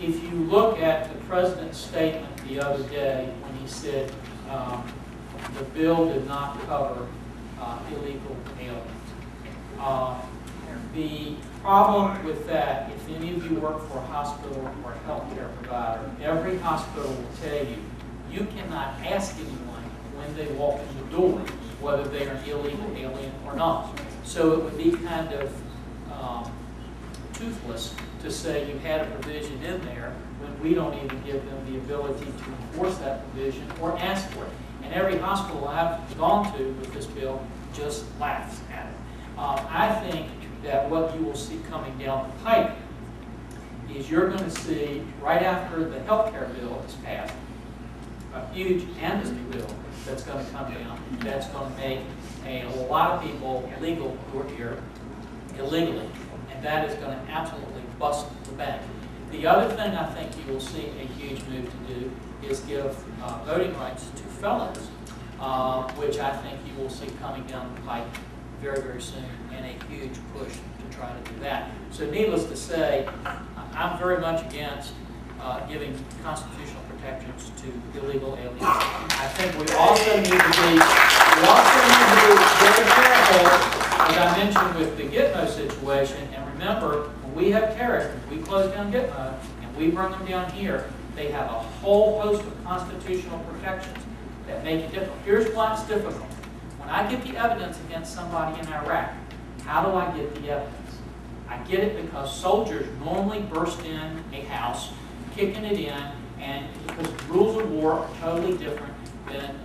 if you look at the president's statement the other day when he said the bill did not cover illegal aliens. The problem with that, if any of you work for a hospital or a healthcare provider, every hospital will tell you, you cannot ask anyone when they walk in the door whether they are an illegal alien or not. So it would be kind of toothless to say you had a provision in there when we don't even give them the ability to enforce that provision or ask for it. And every hospital I've gone to with this bill just laughs at it. I think that what you will see coming down the pipe is you're going to see, right after the health care bill is passed, a huge amnesty bill that's going to come down that's going to make a lot of people legal who are here illegally. And that is going to absolutely bust the bank. The other thing I think you will see a huge move to do is give voting rights to felons, which I think you will see coming down the pipe very, very soon, and a huge push to try to do that. So needless to say, I'm very much against giving constitutional protections to illegal aliens. I think we also need to be very careful, as I mentioned with the Gitmo situation, and remember, when we have terrorists, we close down Gitmo, and we bring them down here, they have a whole host of constitutional protections that make it difficult. Here's why it's difficult. When I get the evidence against somebody in Iraq, how do I get the evidence? I get it because soldiers normally burst in a house, kicking it in, and because the rules of war are totally different than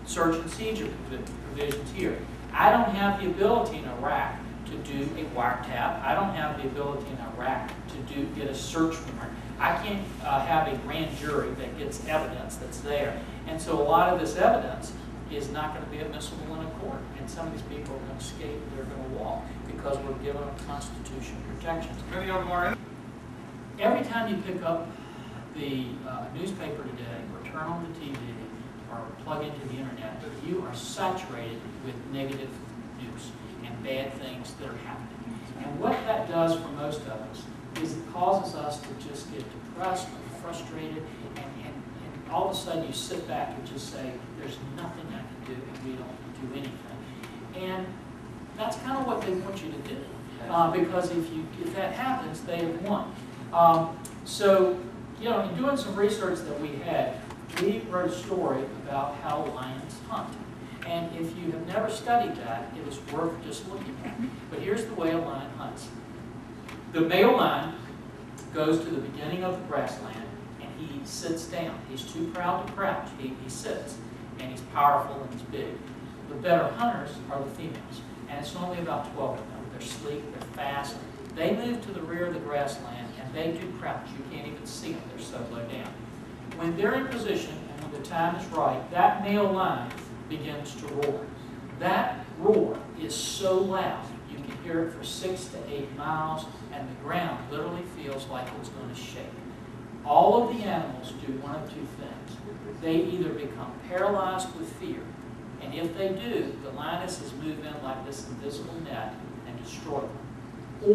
search and seizure provisions here. I don't have the ability in Iraq to do a wiretap. I don't have the ability in Iraq to get a search warrant. I can't have a grand jury that gets evidence that's there. And so a lot of this evidence is not going to be admissible in a court. And some of these people are going to escape, they're going to walk, because we're giving them constitutional protections. Many of them are. Every time you pick up the newspaper today, or turn on the TV, or plug into the internet, you are saturated with negative news and bad things that are happening. And what that does for most of us is it causes us to just get depressed and frustrated, and all of a sudden you sit back and just say, there's nothing I can do, and we don't do anything. And that's kind of what they want you to do, because if that happens, they have won. So, you know, in doing some research that we had, we wrote a story about how lions hunt. And if you have never studied that, it is worth just looking at. But here's the way a lion hunts. The male lion goes to the beginning of the grassland and he sits down. He's too proud to crouch. He sits, and he's powerful and he's big. The better hunters are the females, and it's only about 12 of them. They're sleek, they're fast. They move to the rear of the grassland and they do crouch. You can't even see them, they're so low down. When they're in position and when the time is right, that male lion begins to roar. That roar is so loud, you can hear it for 6 to 8 miles, and the ground literally feels like it's going to shake. All of the animals do one of two things. They either become paralyzed with fear, and if they do, the lionesses move in like this invisible net and destroy them.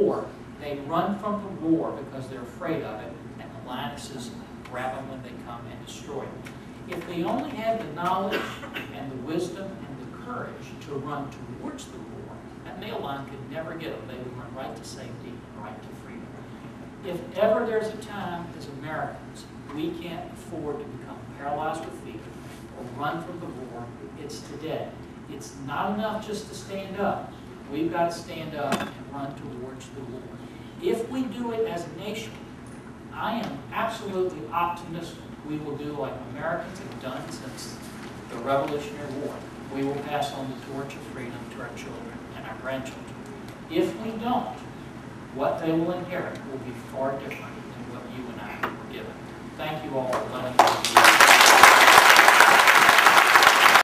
Or they run from the roar because they're afraid of it, and the lionesses grab them when they come and destroy them. If they only had the knowledge and the wisdom and the courage to run towards the roar, that male lion could never get them. They would run right to safety and right to freedom. If ever there's a time as Americans we can't afford to become paralyzed with fear or run from the roar, it's today. It's not enough just to stand up. We've got to stand up and run towards the roar. If we do it as a nation, I am absolutely optimistic we will do like Americans have done since the Revolutionary War. We will pass on the torch of freedom to our children and our grandchildren. If we don't, what they will inherit will be far different than what you and I were given. Thank you all for letting me do this.